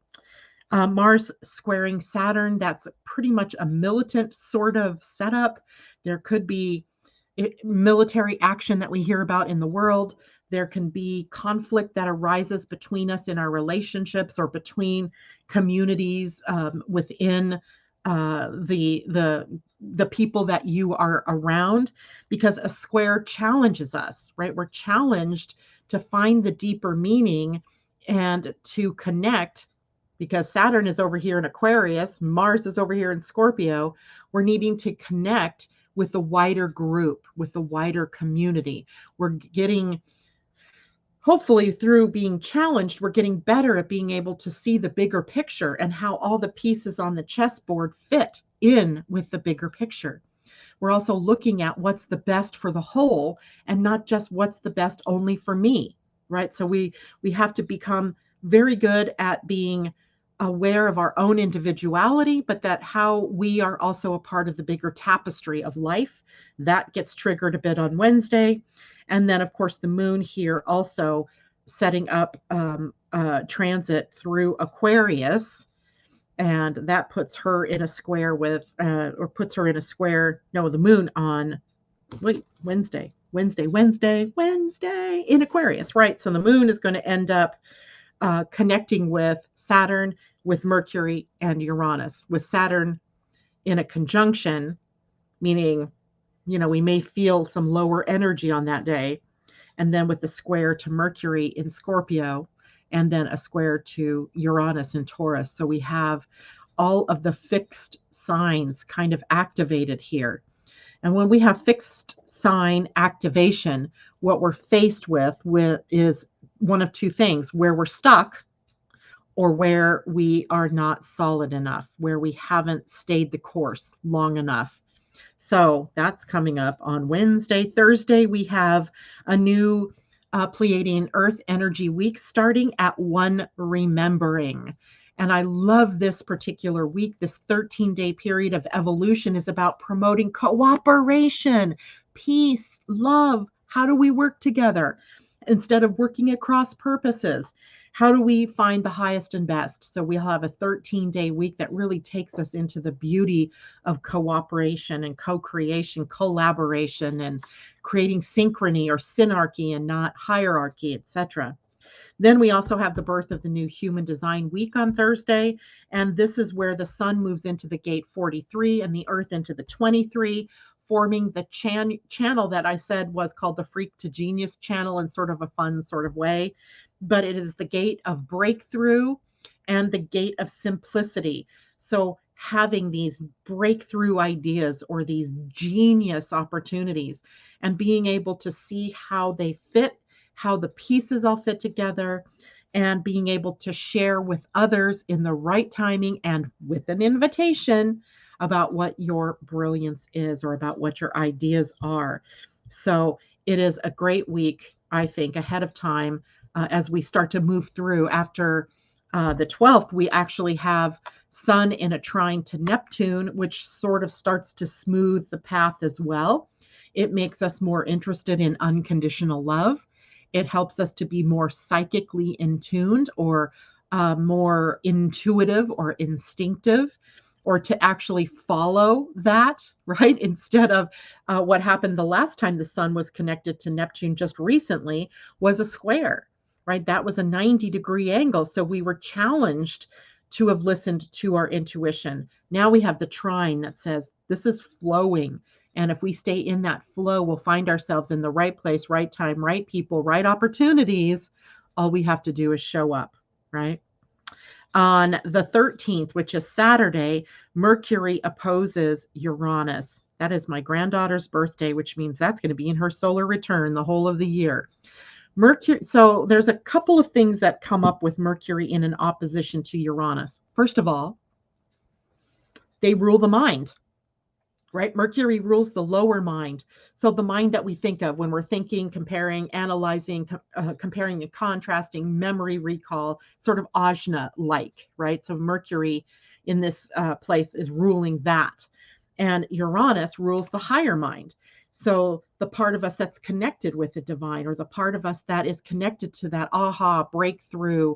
Mars squaring Saturn, that's pretty much a militant sort of setup. There could be military action that we hear about in the world. There can be conflict that arises between us in our relationships or between communities within the people that you are around, because a square challenges us, right? We're challenged to find the deeper meaning and to connect, because Saturn is over here in Aquarius, Mars is over here in Scorpio. We're needing to connect with the wider group, with the wider community. We're getting, hopefully through being challenged, we're getting better at being able to see the bigger picture and how all the pieces on the chessboard fit in with the bigger picture. We're also looking at what's the best for the whole and not just what's the best only for me, right? So we have to become very good at being aware of our own individuality, but that how we are also a part of the bigger tapestry of life. That gets triggered a bit on Wednesday. And then, of course, the moon here also setting up transit through Aquarius. And that puts her in a square with, the moon on, Wednesday in Aquarius, right? So the moon is going to end up connecting with Saturn, with Mercury, and Uranus, with Saturn in a conjunction, meaning, we may feel some lower energy on that day. And then with the square to Mercury in Scorpio, and then a square to Uranus in Taurus. So we have all of the fixed signs kind of activated here. And when we have fixed sign activation, what we're faced with is one of two things: where we're stuck, or where we are not solid enough, where we haven't stayed the course long enough. So that's coming up on Wednesday. Thursday, we have a new Pleiadian-Earth energy week starting at 1 Remembering. And I love this particular week. This 13-day period of evolution is about promoting cooperation, peace, love. How do we work together instead of working at cross purposes? How do we find the highest and best? So we'll have a 13-day week that really takes us into the beauty of cooperation and co-creation, collaboration, and creating synchrony or synarchy and not hierarchy, etc. Then we also have the birth of the new human design week on Thursday. And this is where the sun moves into the gate 43 and the earth into the 23, forming the channel that I said was called the freak to genius channel in sort of a fun sort of way. But it is the gate of breakthrough and the gate of simplicity. So having these breakthrough ideas or these genius opportunities and being able to see how they fit, how the pieces all fit together, and being able to share with others in the right timing and with an invitation about what your brilliance is or about what your ideas are. So it is a great week, I think, ahead of time as we start to move through. After the 12th, we actually have Sun in a trine to Neptune, which sort of starts to smooth the path as well. It makes us more interested in unconditional love. It helps us to be more psychically in tuned or more intuitive or instinctive, or to actually follow that, right? Instead of what happened the last time the sun was connected to Neptune just recently was a square, right? That was a 90-degree angle. So we were challenged to have listened to our intuition. Now we have the trine that says this is flowing. And if we stay in that flow, we'll find ourselves in the right place, right time, right people, right opportunities. All we have to do is show up, right? On the 13th, which is Saturday, Mercury opposes Uranus. That is my granddaughter's birthday, which means that's going to be in her solar return the whole of the year. Mercury, so there's a couple of things that come up with Mercury in an opposition to Uranus. First of all, they rule the mind. Right? Mercury rules the lower mind. So the mind that we think of when we're thinking, comparing, analyzing, comparing and contrasting, memory recall, sort of ajna-like, right? So Mercury in this place is ruling that. And Uranus rules the higher mind. So the part of us that's connected with the divine, or the part of us that is connected to that aha, breakthrough,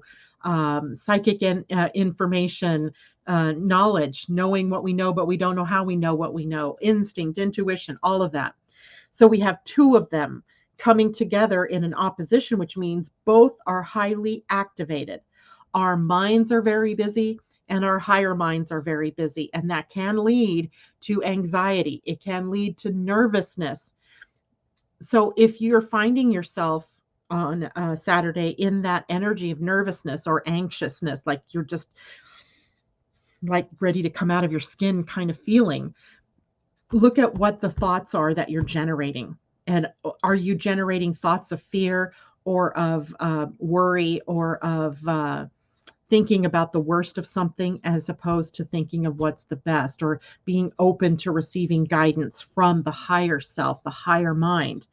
psychic information, knowledge, knowing what we know, but we don't know how we know what we know, instinct, intuition, all of that. So we have two of them coming together in an opposition, which means both are highly activated. Our minds are very busy and our higher minds are very busy. And that can lead to anxiety. It can lead to nervousness. So if you're finding yourself on Saturday in that energy of nervousness or anxiousness, like you're just like ready to come out of your skin kind of feeling, look at what the thoughts are that you're generating. And are you generating thoughts of fear or of worry or of thinking about the worst of something as opposed to thinking of what's the best, or being open to receiving guidance from the higher self, the higher mind?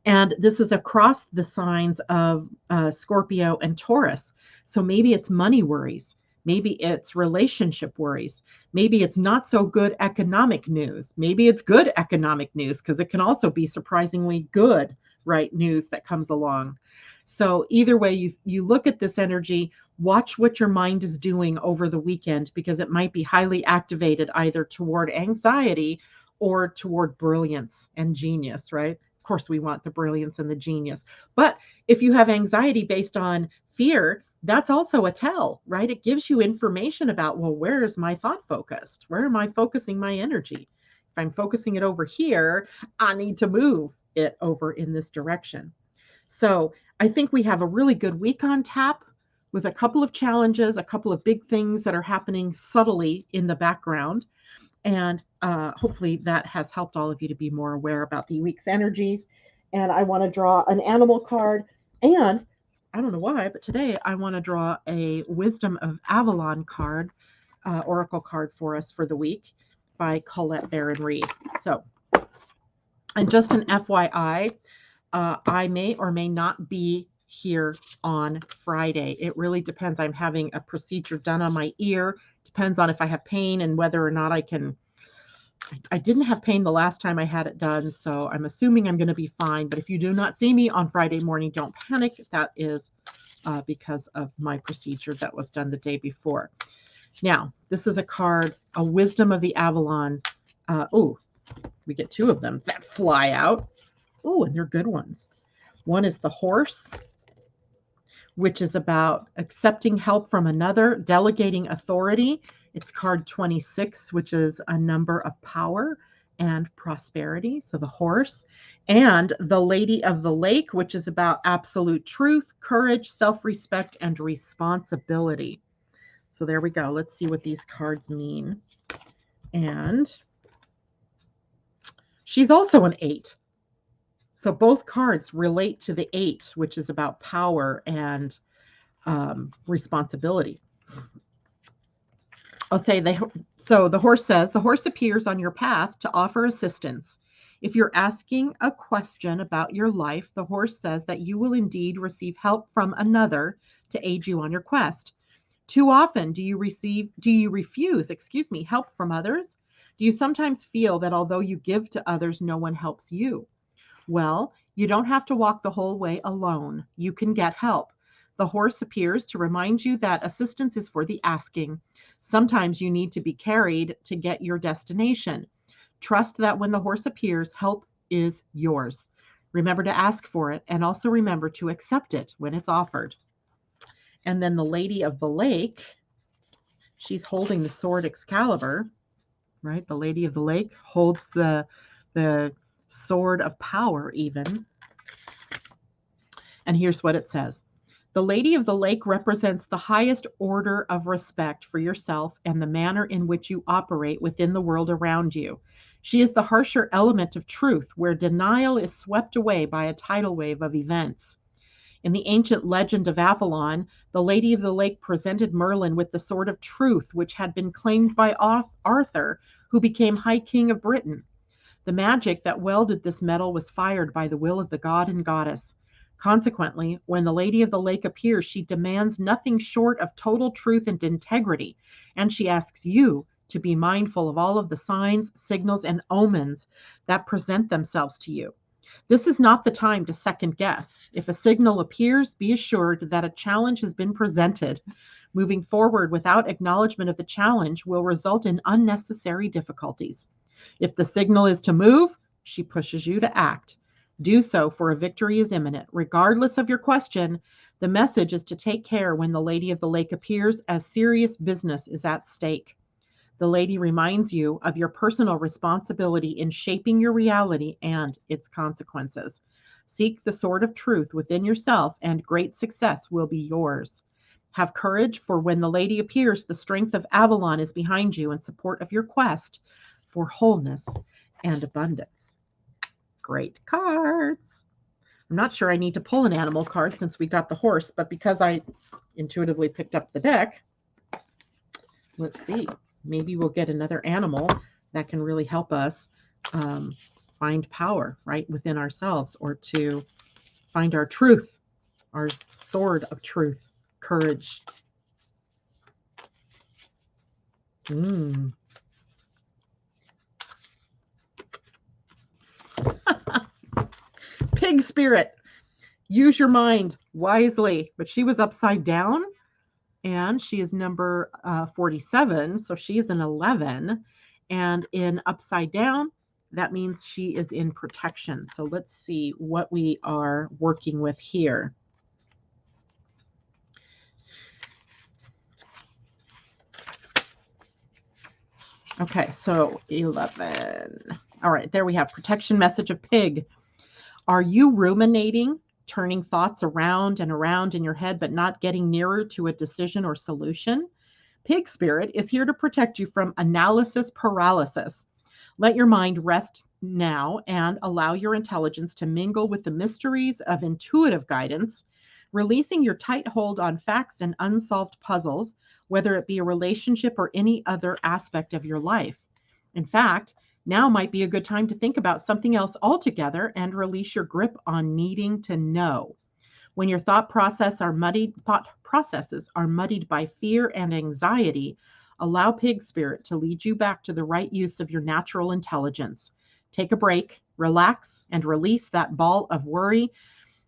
And this is across the signs of Scorpio and Taurus. So maybe it's money worries. Maybe it's relationship worries. Maybe it's not so good economic news. Maybe it's good economic news, because it can also be surprisingly good, right, news that comes along. So either way, you look at this energy, watch what your mind is doing over the weekend, because it might be highly activated either toward anxiety or toward brilliance and genius, right? Of course, we want the brilliance and the genius. But if you have anxiety based on fear, that's also a tell, right? It gives you information about, well, where is my thought focused? Where am I focusing my energy? If I'm focusing it over here, I need to move it over in this direction. So I think we have a really good week on tap with a couple of challenges, a couple of big things that are happening subtly in the background. And hopefully that has helped all of you to be more aware about the week's energy. And I want to draw an animal card. And I don't know why, but today I want to draw a Wisdom of Avalon card, oracle card for us for the week by Colette Baron Reed. So, and just an FYI, I may or may not be here on Friday. It really depends. I'm having a procedure done on my ear. Depends on if I have pain and whether or not I can. I didn't have pain the last time I had it done, so I'm assuming I'm going to be fine. But if you do not see me on Friday morning, don't panic. That is because of my procedure that was done the day before. Now, this is a card, a Wisdom of the Avalon. Oh, we get two of them that fly out. Oh, and they're good ones. One is the Horse, which is about accepting help from another, delegating authority. It's card 26, which is a number of power and prosperity. So the Horse. And the Lady of the Lake, which is about absolute truth, courage, self-respect, and responsibility. So there we go. Let's see what these cards mean. And she's also an 8. So both cards relate to the 8, which is about power and responsibility. I'll say so the Horse says, the Horse appears on your path to offer assistance. If you're asking a question about your life, the Horse says that you will indeed receive help from another to aid you on your quest. Too often do you refuse help from others? Do you sometimes feel that although you give to others, no one helps you? Well, you don't have to walk the whole way alone. You can get help. The Horse appears to remind you that assistance is for the asking. Sometimes you need to be carried to get your destination. Trust that when the Horse appears, help is yours. Remember to ask for it, and also remember to accept it when it's offered. And then the Lady of the Lake, she's holding the sword Excalibur, right? The Lady of the Lake holds the sword of power even. And here's what it says. The Lady of the Lake represents the highest order of respect for yourself and the manner in which you operate within the world around you. She is the harsher element of truth, where denial is swept away by a tidal wave of events. In the ancient legend of Avalon, the Lady of the Lake presented Merlin with the sword of truth, which had been claimed by Arthur, who became High King of Britain. The magic that welded this metal was fired by the will of the god and goddess. Consequently, when the Lady of the Lake appears, she demands nothing short of total truth and integrity, and she asks you to be mindful of all of the signs, signals, and omens that present themselves to you. This is not the time to second guess. If a signal appears, be assured that a challenge has been presented. Moving forward without acknowledgement of the challenge will result in unnecessary difficulties. If the signal is to move, she pushes you to act. Do so, for a victory is imminent. Regardless of your question, the message is to take care when the Lady of the Lake appears, as serious business is at stake. The Lady reminds you of your personal responsibility in shaping your reality and its consequences. Seek the sword of truth within yourself, and great success will be yours. Have courage, for when the Lady appears, the strength of Avalon is behind you in support of your quest for wholeness and abundance. Great cards. I'm not sure I need to pull an animal card since we got the Horse, but because I intuitively picked up the deck, let's see. Maybe we'll get another animal that can really help us find power right within ourselves, or to find our truth, our sword of truth, courage. Pig spirit, use your mind wisely. But she was upside down, and she is number 47, so she is an 11. And in upside down, that means she is in protection. So let's see what we are working with here. Okay, so 11. All right, there we have protection message of pig. Are you ruminating, turning thoughts around and around in your head, but not getting nearer to a decision or solution? Pig spirit is here to protect you from analysis paralysis. Let your mind rest now and allow your intelligence to mingle with the mysteries of intuitive guidance, releasing your tight hold on facts and unsolved puzzles, whether it be a relationship or any other aspect of your life. In fact, now might be a good time to think about something else altogether and release your grip on needing to know. When your thought processes are muddied by fear and anxiety, allow pig spirit to lead you back to the right use of your natural intelligence. Take a break, relax, and release that ball of worry.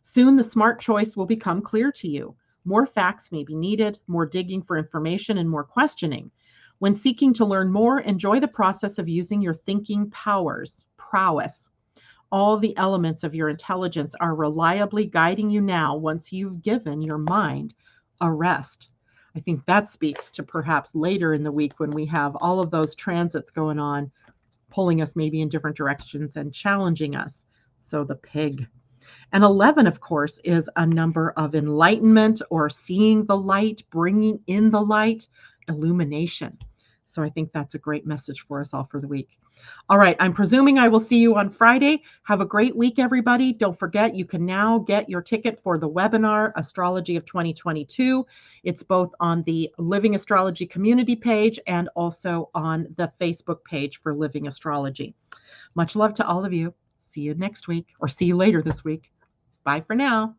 Soon the smart choice will become clear to you. More facts may be needed, more digging for information, and more questioning. When seeking to learn more, enjoy the process of using your thinking prowess. All the elements of your intelligence are reliably guiding you now once you've given your mind a rest. I think that speaks to perhaps later in the week when we have all of those transits going on, pulling us maybe in different directions and challenging us. So the pig. And 11, of course, is a number of enlightenment or seeing the light, bringing in the light, illumination. So I think that's a great message for us all for the week. All right, I'm presuming I will see you on Friday. Have a great week, everybody. Don't forget, you can now get your ticket for the webinar, Astrology of 2022. It's both on the Living Astrology community page and also on the Facebook page for Living Astrology. Much love to all of you. See you next week, or see you later this week. Bye for now.